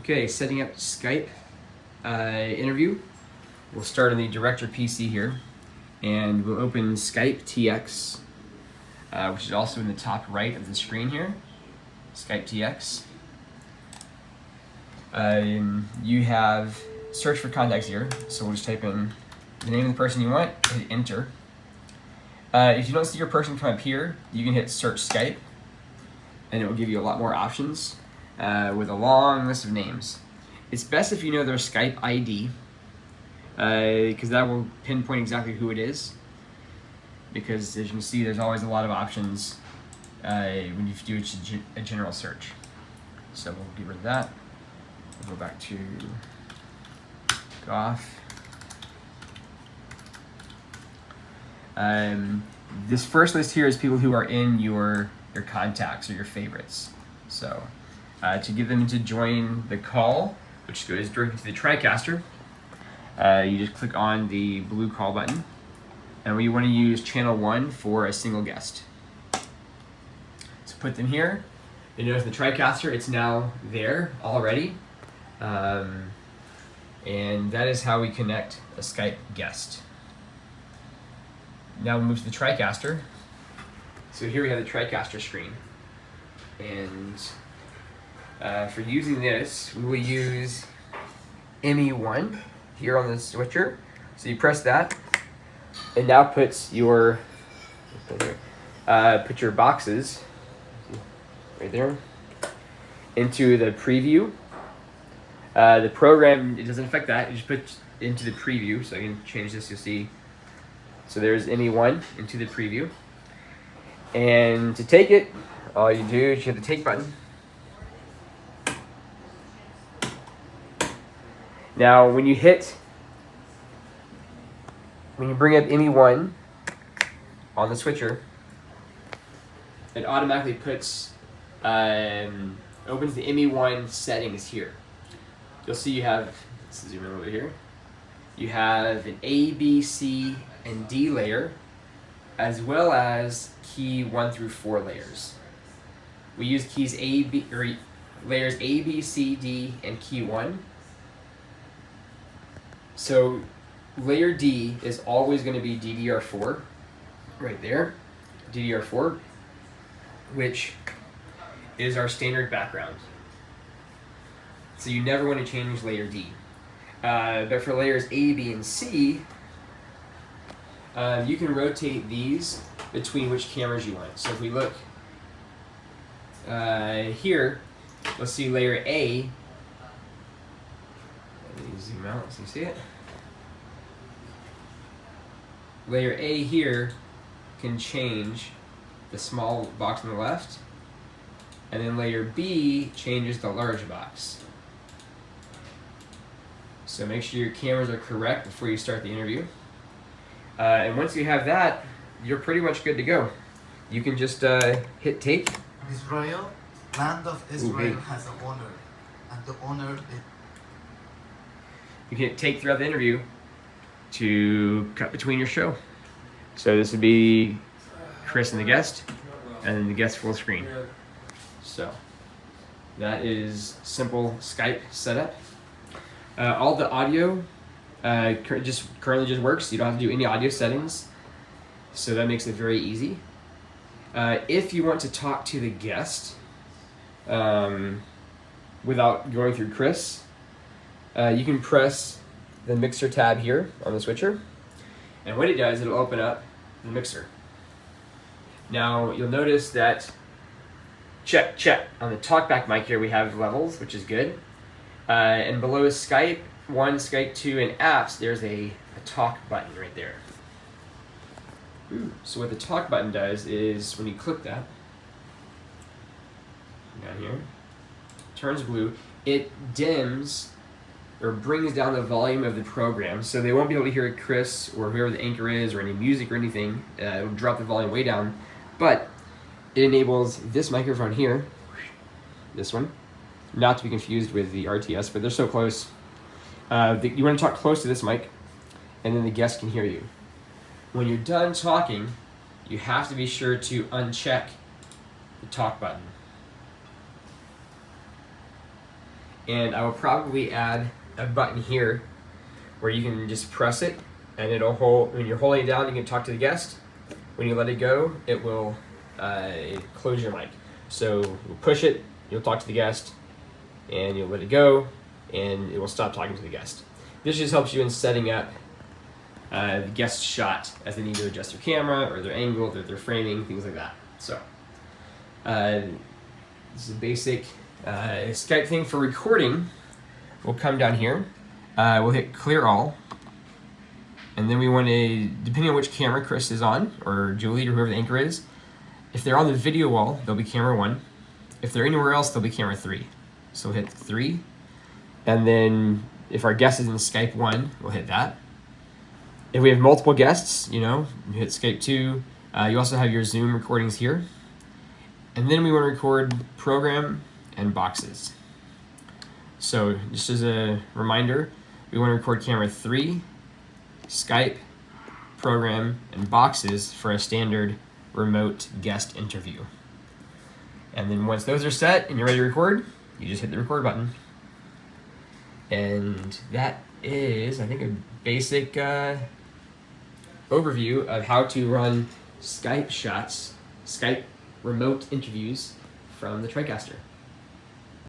Okay, setting up Skype interview. We'll start on the director PC here, and we'll open Skype TX, which is also in the top right of the screen here. Skype TX. You have search for contacts here, so we'll just type in the name of the person you want, hit enter. If you don't see your person come up here, you can hit search Skype, and it will give you a lot more options with a long list of names. It's best if you know their Skype ID, because that will pinpoint exactly who it is. Because as you can see, there's always a lot of options when you do a general search. So we'll get rid of that. We'll go back to Goff. This first list here is people who are in your contacts or your favorites. So to get them to join the call, which goes directly to the TriCaster, you just click on the blue call button, and we want to use channel 1 for a single guest. So put them here. You notice the TriCaster, it's now there already. And that is how we connect a Skype guest. Now we'll move to the TriCaster. So here we have the TriCaster screen. And for using this, we will use ME1 here on the switcher. So you press that, it now puts your boxes right there into the preview. The program, it doesn't affect that, it just puts into the preview. So I can change this, you'll see. So there's ME1 into the preview. And to take it, all you do is you hit the take button. Now when you bring up ME1 on the switcher, it automatically puts, opens the ME1 settings here. You'll see you have, let's zoom in over here, you have an A, B, C, and D layer, as well as key 1 through 4 layers. We use keys layers A, B, C, D, and key 1. So layer D is always going to be DDR4, right there, DDR4, which is our standard background. So you never want to change layer D. But for layers A, B, and C, you can rotate these between which cameras you want. So if we look here, you'll see layer A. Let me zoom out so you see it. Layer A here can change the small box on the left, and then layer B changes the large box. So make sure your cameras are correct before you start the interview. And once you have that, you're pretty much good to go. You can just hit take. Israel, land of Israel, has an owner, and the owner is... You can hit take throughout the interview to cut between your show. So this would be Chris and the guest, and then the guest full screen. So that is simple Skype setup. All the audio currently just works. You don't have to do any audio settings, so that makes it very easy. If you want to talk to the guest without going through Chris, you can press the mixer tab here on the switcher, and what it does, it'll open up the mixer. Now you'll notice that check on the talkback mic here we have levels, which is good. And below Skype 1, Skype 2, and apps, there's a talk button right there. So what the talk button does is when you click that, down here, turns blue, it dims or brings down the volume of the program, so they won't be able to hear Chris or whoever the anchor is or any music or anything. It'll drop the volume way down, but it enables this microphone here, this one, not to be confused with the RTS, but they're so close. You want to talk close to this mic, and then the guest can hear you. When you're done talking, you have to be sure to uncheck the talk button. And I will probably add a button here where you can just press it and it'll hold, when you're holding it down, you can talk to the guest. When you let it go, it will close your mic. So you'll push it, you'll talk to the guest, and you'll let it go, and it will stop talking to the guest. This just helps you in setting up the guest shot as they need to adjust their camera or their angle, their framing, things like that. So this is a basic Skype thing. For recording, we'll come down here, we'll hit clear all, and then we want to, depending on which camera Chris is on, or Julie, or whoever the anchor is, if they're on the video wall, they'll be camera 1. If they're anywhere else, they'll be camera 3. So we'll hit 3, and then if our guest is in Skype 1, we'll hit that. If we have multiple guests, you hit Skype 2. You also have your Zoom recordings here. And then we want to record program and boxes. So just as a reminder, we want to record camera 3, Skype, program, and boxes for a standard remote guest interview. And then once those are set and you're ready to record, you just hit the record button. And that is, I think, a basic overview of how to run Skype shots, Skype remote interviews from the TriCaster.